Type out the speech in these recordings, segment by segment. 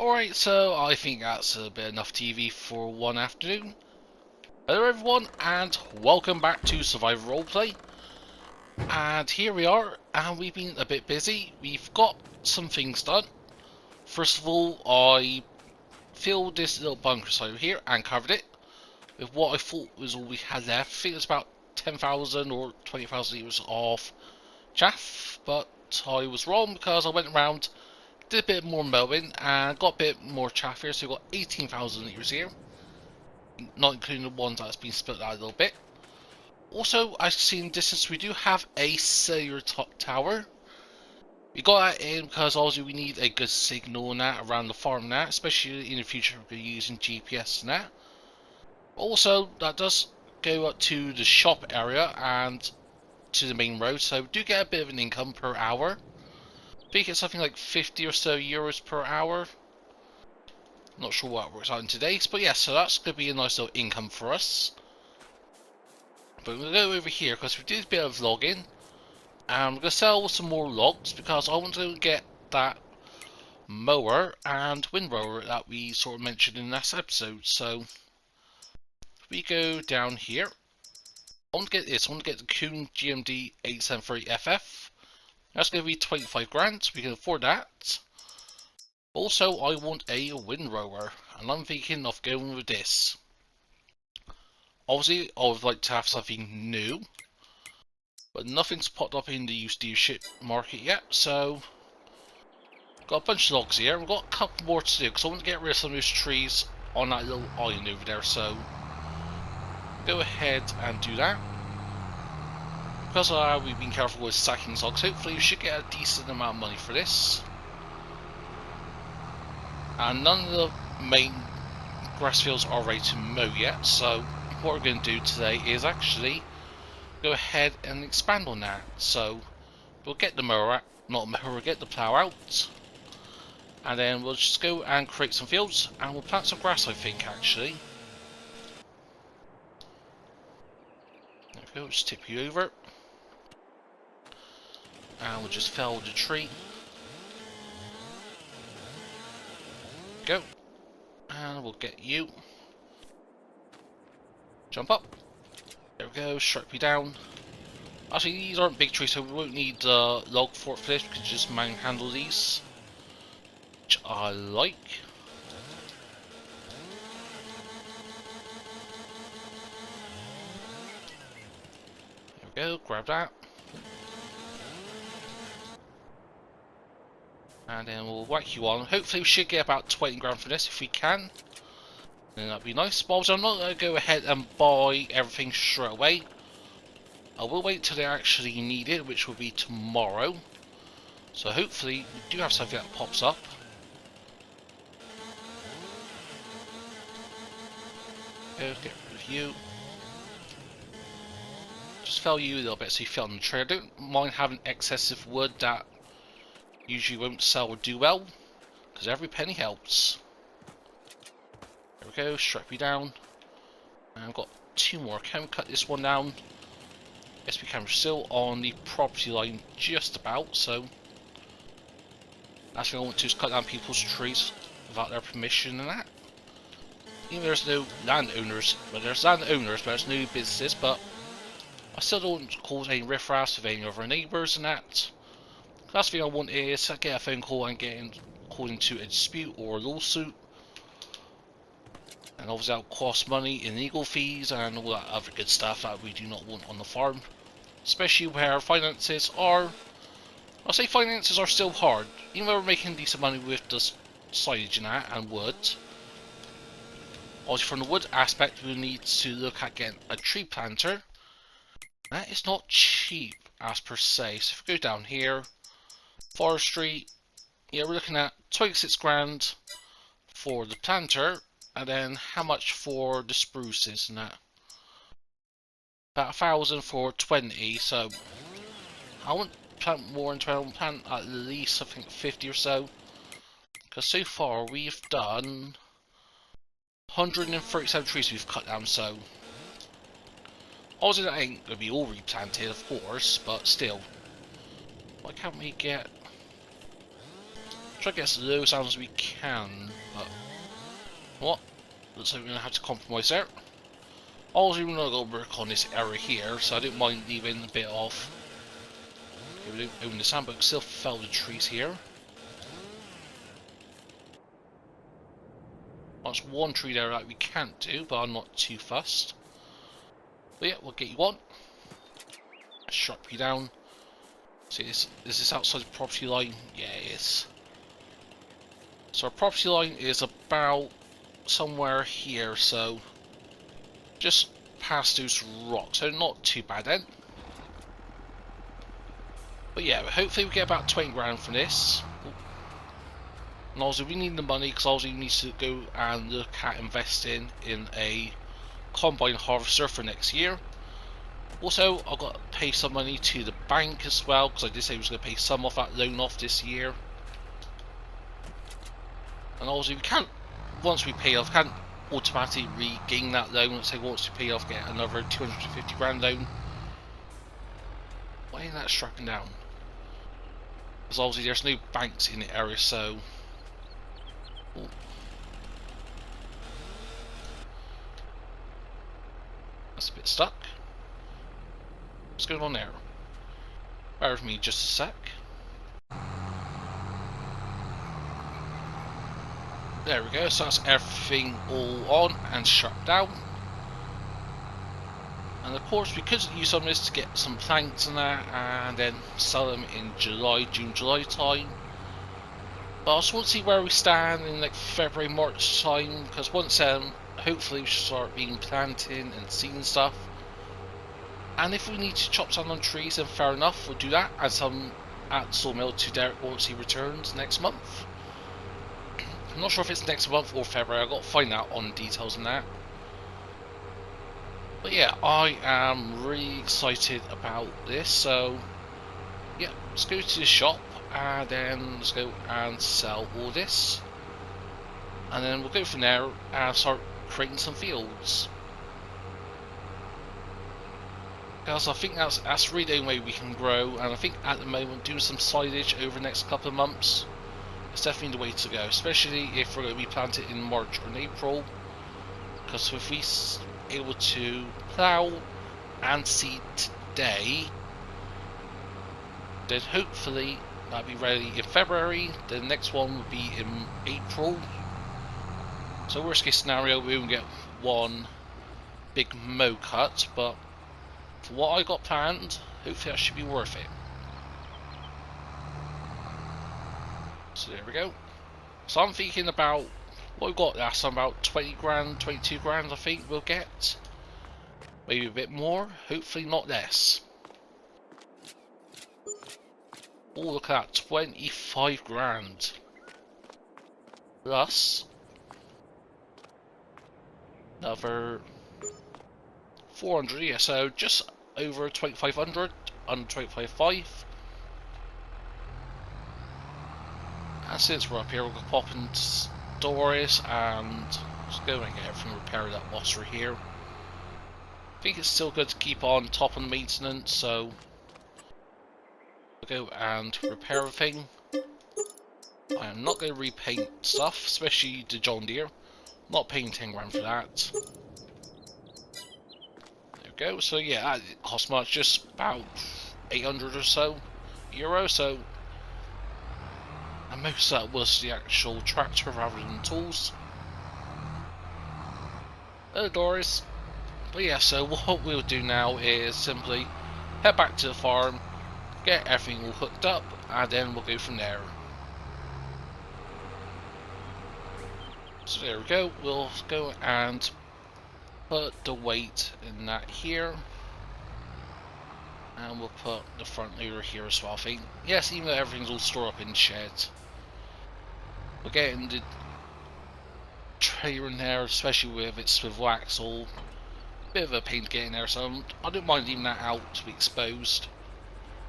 Alright, so I think that's a bit enough TV for one afternoon. Hello everyone, and welcome back to Survival Roleplay. And here we are, and we've been a bit busy. We've got some things done. First of all, I filled this little bunker site here and covered it with what I thought was all we had left. I think it was about 10,000 or 20,000 litres of chaff, but I was wrong because I went around, did a bit more mowing and got a bit more chaff here, so we've got 18,000 litres here, not including the ones that's been split out a little bit. Also, I've seen distance, we do have a cellular top tower. We got that in because obviously we need a good signal and that around the farm and that, especially in the future we're using GPS and that. Also, that does go up to the shop area and to the main road, so we do get a bit of an income per hour. I think it's something like 50 or so euros per hour. Not sure what it works out in today's, but yeah, so that's going to be a nice little income for us. But we'll go over here because we did a bit of logging, and we're going to sell some more logs because I want to get that mower and windrower that we sort of mentioned in last episode. So we go down here. I want to get this. I want to get the Kuhn GMD 873FF. That's going to be 25 grand. We can afford that. Also, I want a windrower, and I'm thinking of going with this. Obviously, I would like to have something new, but nothing's popped up in the used dealership market yet, so got a bunch of logs here. We've got a couple more to do because I want to get rid of some of those trees on that little island over there, so go ahead and do that. Because of that, we've been careful with stacking logs. Hopefully we should get a decent amount of money for this. And none of the main grass fields are ready to mow yet, so what we're going to do today is actually go ahead and expand on that. So we'll get the mower out, not mower, we'll get the plough out, and then we'll just go and create some fields, and we'll plant some grass, I think, actually. There we go, just tip you over, and we'll just fell the tree. Go, and we'll get you. Jump up. There we go, strike me down. Actually, these aren't big trees, so we won't need log for this. We can just manhandle these, which I like. There we go, grab that. And then we'll whack you on. Hopefully we should get about 20 grand for this if we can. Then that'd be nice. But I'm not going to go ahead and buy everything straight away. I will wait till they actually need it, which will be tomorrow. So hopefully we do have something that pops up. Go get rid of you. Just fell you a little bit so you fell on the tree. I don't mind having excessive wood that usually won't sell or do well, because every penny helps. There we go, strike me down. And I've got two more. Can we cut this one down? Yes, we can. We're still on the property line just about, so last thing I want to do is cut down people's trees without their permission and that. Even there's no landowners, but there's landowners, but there's no businesses, but I still don't cause any riffraffs with any of our neighbours and that. Last thing I want is to get a phone call and get called into a dispute or a lawsuit. And obviously that'll cost money in legal fees and all that other good stuff that we do not want on the farm. Especially where finances are, I'll say finances are still hard. Even though we're making decent money with the silage and that and wood. Obviously from the wood aspect we need to look at getting a tree planter. That is not cheap as per se. So if we go down here, forestry, yeah, we're looking at 26 grand for the planter, and then how much for the spruces and that? About 1,000 for 20, so I want to plant more than 20, I want to plant at least something 50 or so, because so far we've done 137 trees we've cut down, so obviously that ain't going to be all replanted, of course, but still. Why can't we get Try to get as low sound as we can, but what? Looks like we're gonna have to compromise there. Also, we're gonna go work on this area here, so I didn't mind leaving a bit off. We don't own the sand, but still fell the trees here. That's one tree there that we can't do, but I'm not too fussed. But yeah, we'll get you one. Sharp you down. See, is this outside the property line? Yeah, it is. So our property line is about somewhere here, so just past those rocks, so not too bad then. But yeah, hopefully we get about 20 grand from this. And also we need the money because also we need to go and look at investing in a combine harvester for next year. Also, I've got to pay some money to the bank as well because I did say I was going to pay some of that loan off this year. And also we can't, once we pay off, can't automatically regain that loan. Let's say once we pay off, get another 250 grand loan. Why ain't that striking down? Because obviously there's no banks in the area, so... Ooh. That's a bit stuck. What's going on there? Bear with me just a sec. There we go, so that's everything all on and shut down. And of course we could use some of this to get some planks and that, and then sell them in June, July time. But I just want to see where we stand in like February, March time, because once then, hopefully we should start being planting and seeing stuff. And if we need to chop down on trees, then fair enough, we'll do that. Add some at the sawmill to Derek once he returns next month. I'm not sure if it's next month or February, I've got to find out on details on that. But yeah, I am really excited about this, so yeah, let's go to the shop and then let's go and sell all this. And then we'll go from there and start creating some fields. Because I think that's really the only way we can grow, and I think at the moment doing some silage over the next couple of months is definitely the way to go, especially if we're going to be planted in March or in April. Because if we're able to plough and seed today, then hopefully that'll be ready in February. The next one will be in April. So worst case scenario, we won't get one big mow cut, but for what I got planned, hopefully that should be worth it. So there we go. So I'm thinking about what we got last time, about 20 grand, 22 grand I think we'll get. Maybe a bit more, hopefully not less. Oh, look at that, 25 grand. Plus another 400, yeah, so just over 2500, under 25.5. And since we're up here, we'll pop in stores and just go and get everything repaired up whilst we're here. I think it's still good to keep on top of maintenance, so we'll go and repair everything. I am not going to repaint stuff, especially the John Deere. I'm not paying 10 grand for that. Go. So yeah, it cost much, just about 800 or so euro. So, and most of that was the actual tractor rather than tools. Hello, Doris. But yeah, so what we'll do now is simply head back to the farm, get everything all hooked up, and then we'll go from there. So there we go. We'll go and put the weight in that here, and we'll put the front loader here as well. I think, yes, even though everything's all stored up in the shed, we're getting the trailer in there, especially with its swivel axle. Bit of a pain to get in there, so I don't mind leaving that out to be exposed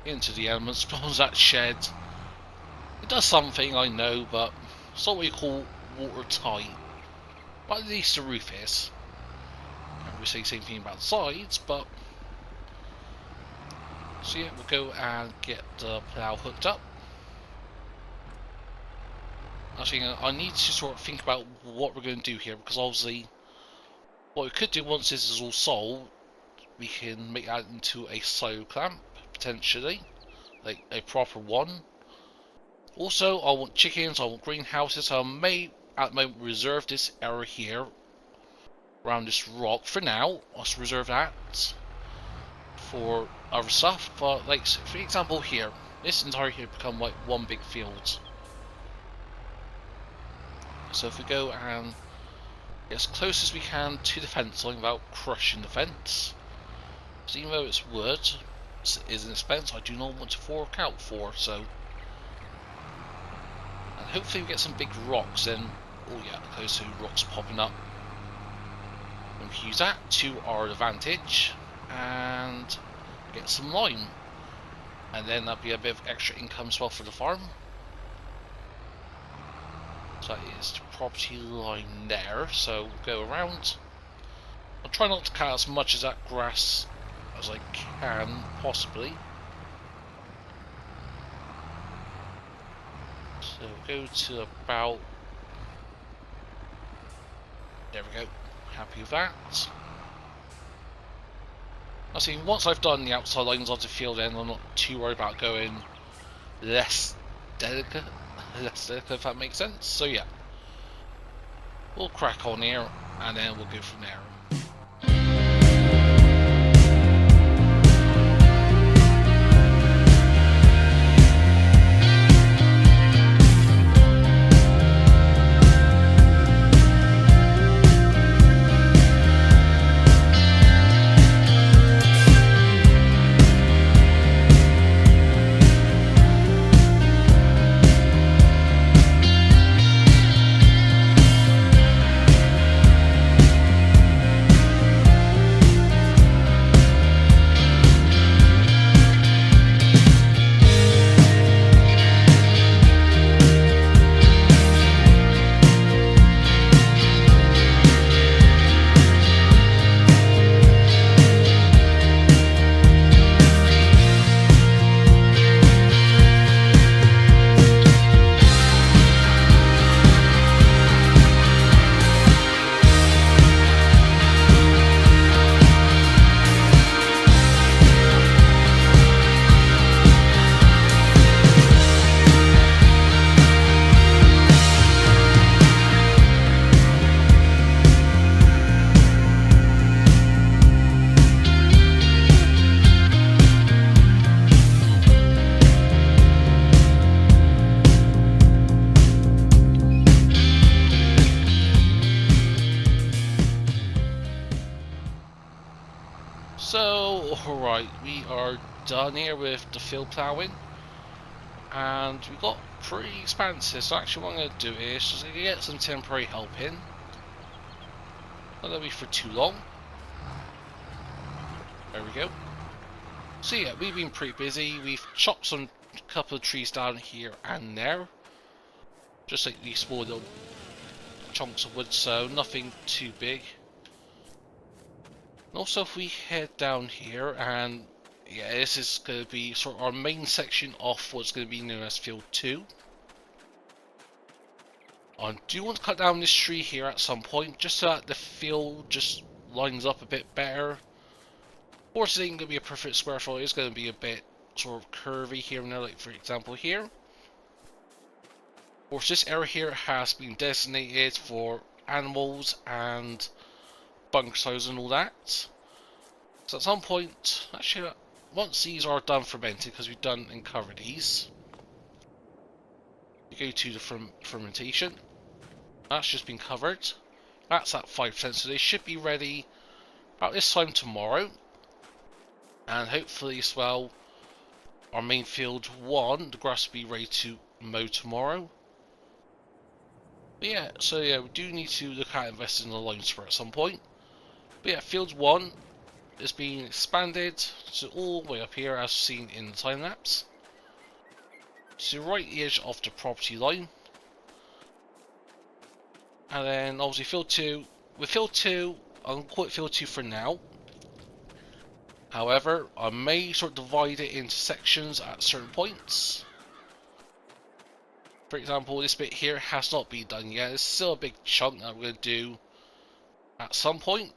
into the elements. Because that shed, it does something, I know, but it's not what you call watertight. But at least the roof is. We say the same thing about the sides, but so yeah, we'll go and get the plough hooked up. Actually, I need to sort of think about what we're going to do here, because obviously what we could do once this is all solved, we can make that into a silo clamp, potentially, like a proper one. Also, I want chickens, I want greenhouses, so I may at the moment reserve this area here around this rock for now. Let's reserve that for other stuff, but like for example here, this entire here become like one big field. So if we go and get as close as we can to the fence line without crushing the fence, so even though it's wood, it is an expense I do not want to fork out for, so. And hopefully we get some big rocks then. Oh yeah, those two rocks popping up. And we use that to our advantage and get some lime. And then that'll be a bit of extra income as well for the farm. So that is the property line there, so we'll go around. I'll try not to cut as much of that grass as I can, possibly. So we'll go to about... There we go, happy with that. I see, once I've done the outside lines of the field then I'm not too worried about going less delicate, if that makes sense. So yeah, we'll crack on here and then we'll go from there. So, alright, we are done here with the field ploughing, and we got pretty expansive. So actually what I'm going to do is just get some temporary help in. Not going to be for too long. There we go. So yeah, we've been pretty busy. We've chopped some couple of trees down here and there, just like these small little chunks of wood, so nothing too big. Also, if we head down here, and yeah, this is going to be sort of our main section of what's going to be known as Field 2. I do want to cut down this tree here at some point, just so that the field just lines up a bit better. Of course, it ain't going to be a perfect square foot, it's going to be a bit sort of curvy here and there, like for example here. Of course, this area here has been designated for animals and bunker size and all that. So at some point, actually, once these are done fermented, because we've done and covered these, you go to the fermentation. That's just been covered. That's at 5%, so they should be ready about this time tomorrow. And hopefully as well, our main field 1, the grass will be ready to mow tomorrow. But yeah, so yeah, we do need to look at investing in the lime spur at some point. But yeah, field 1 is being expanded to all the way up here as seen in the time lapse, to the right edge of the property line. And then obviously field 2, with field 2, I'm going to call it field 2 for now. However, I may sort of divide it into sections at certain points. For example, this bit here has not been done yet. It's still a big chunk that I'm going to do at some point,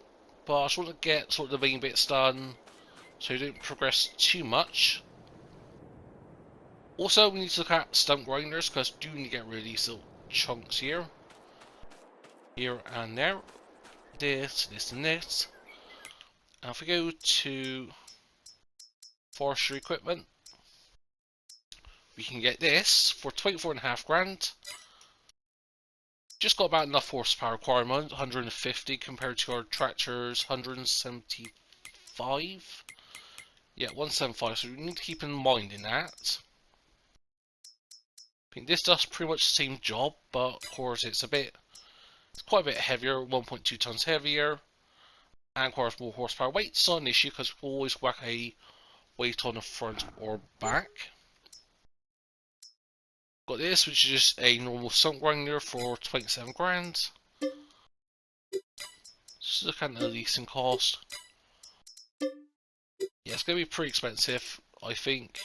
but I just want to get sort of the main bits done so you don't progress too much. Also, we need to look at stump grinders because I do need to get rid of these little chunks here and there. This and this. And if we go to forestry equipment, we can get this for 24.5 grand. Just got about enough horsepower requirement, 150 compared to our tractor's 175. Yeah, 175, so we need to keep in mind in that. I think this does pretty much the same job, but of course it's quite a bit heavier, 1.2 tons heavier, and of course more horsepower. Weight's not an issue because we'll always whack a weight on the front or back. Got this, which is just a normal stump grinder for 27 grand. Just look at the leasing cost. Yeah, it's going to be pretty expensive, I think.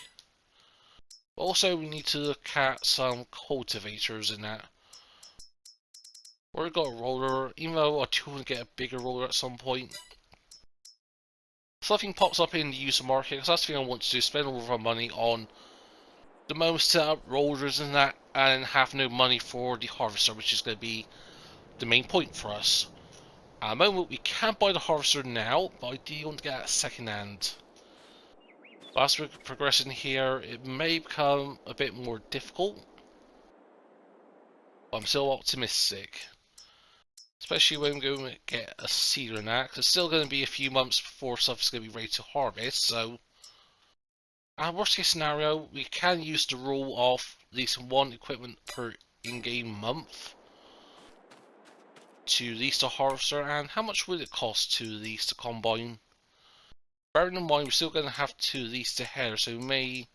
But also, we need to look at some cultivators in that. We've got a roller, even though I do want to get a bigger roller at some point. If something pops up in the user market, because that's the thing I want to do, spend all of our money on the most setup rollers and that, and have no money for the harvester, which is going to be the main point for us. At the moment, we can't buy the harvester now, but I do want to get it second hand. But as we're progressing here, it may become a bit more difficult, but I'm still optimistic. Especially when we're going to get a seeder in that, because it's still going to be a few months before stuff is going to be ready to harvest, so worst case scenario, we can use the rule of at least one equipment per in-game month to lease the harvester. And how much would it cost to lease the combine? Bearing in mind we're still going to have to lease the header, so we may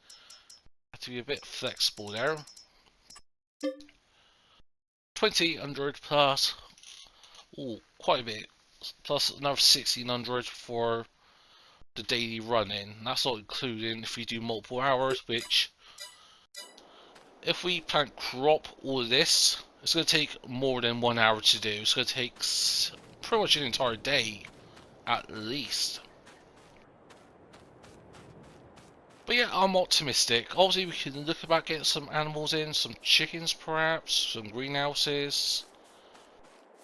have to be a bit flexible there. 2800 plus, oh, quite a bit, plus another 1600 for the daily run-in. That's not including if we do multiple hours, which if we plant crop all of this, it's going to take more than 1 hour to do. It's going to take pretty much an entire day at least. But yeah, I'm optimistic. Obviously we can look about getting some animals in, some chickens perhaps, some greenhouses.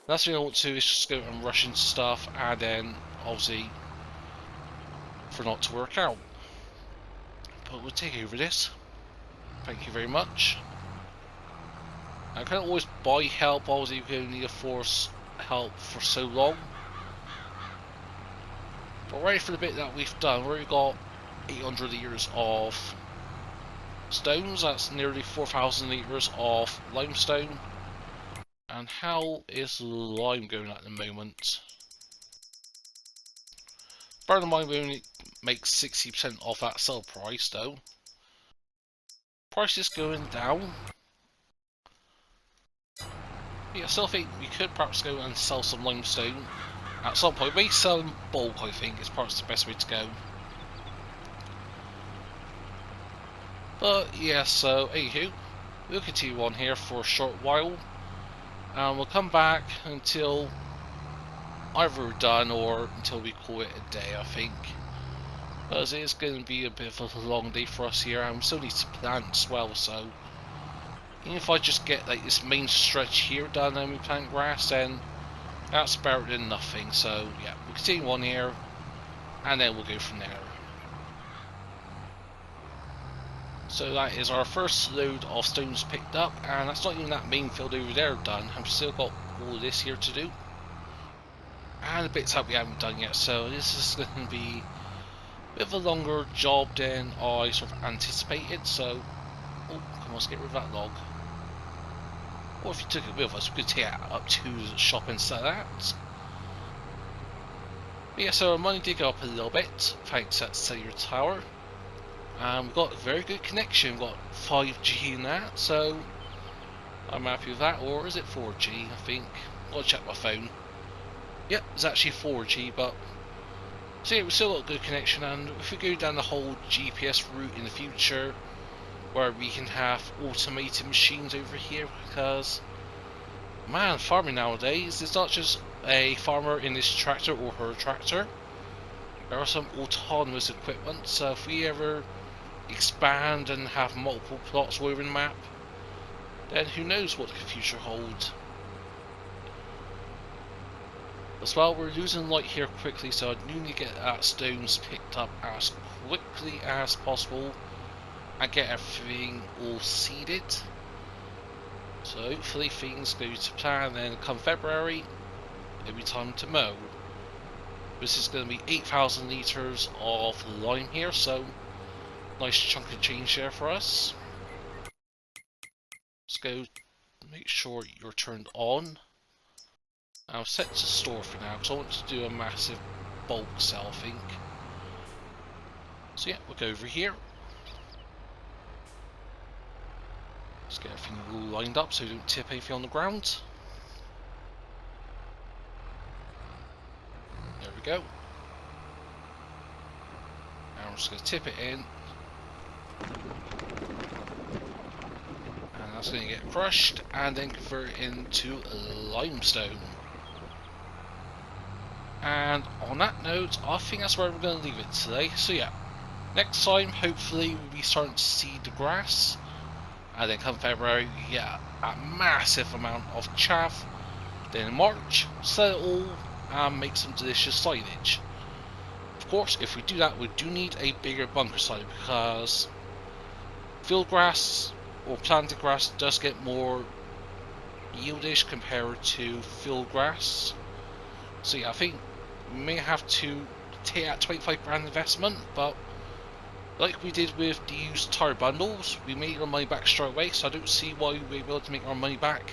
That's what I want to do, is just go and rush into stuff, and then obviously for not to work out. But we'll take over this. Thank you very much. I can't always buy help, obviously we can need to force help for so long. But ready for the bit that we've done, we've already got 800 litres of stones, that's nearly 4,000 litres of limestone. And how is lime going at the moment? Bear in mind we only make 60% off that sell price though. Price is going down. Yeah, I still think we could perhaps go and sell some limestone at some point. Maybe sell in bulk, I think, is perhaps the best way to go. But yeah, so anywho, we'll continue on here for a short while, and we'll come back until either we're done or until we call it a day, I think. Because it is going to be a bit of a long day for us here, and we still need to plant as well, so even if I just get like this main stretch here done and we plant grass, then that's better than nothing. So yeah, we'll continue on here, and then we'll go from there. So that is our first load of stones picked up, and that's not even that main field over there done. I've still got all of this here to do, and the bits that we haven't done yet, so this is going to be a bit of a longer job than I sort of anticipated. So, oh, come on, let's get rid of that log. Or if you took it with us, we could take it up to the shop and sell that. But yeah, so our money did go up a little bit thanks to that cellular tower. We've got a very good connection, we've got 5G in that, so I'm happy with that. Or is it 4G, I think? I'll check my phone. Yep, it's actually 4G, but so yeah, we've still got a good connection, and if we go down the whole GPS route in the future, where we can have automated machines over here, because man, farming nowadays is not just a farmer in his tractor or her tractor. There are some autonomous equipment, so if we ever expand and have multiple plots over the map, then who knows what the future holds. As well, we're losing light here quickly, so I do need to get that stones picked up as quickly as possible and get everything all seeded. So hopefully things go to plan, then come February it'll be time to mow. This is going to be 8,000 litres of lime here, so nice chunk of change there for us. Let's go make sure you're turned on. I'll set to store for now because I want to do a massive bulk sell, I think. So yeah, we'll go over here. Let's get everything all lined up so we don't tip anything on the ground. There we go. Now I'm just going to tip it in. And that's going to get crushed and then convert it into limestone. And on that note, I think that's where we're going to leave it today. So yeah, next time hopefully we'll be starting to seed the grass. And then come February we get a massive amount of chaff. Then in March, sell it all and make some delicious silage. Of course, if we do that, we do need a bigger bunker site, because field grass or planted grass does get more yieldish compared to field grass. So yeah, I think we may have to take out 25 grand investment, but like we did with the used tire bundles, we made our money back straight away, so I don't see why we'll be able to make our money back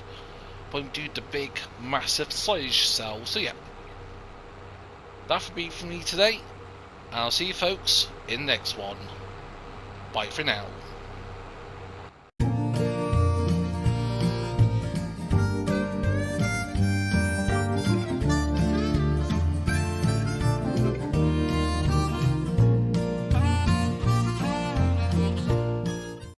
when we do the big massive silage sell. So yeah, that would be for me today, and I'll see you folks in the next one. Bye for now.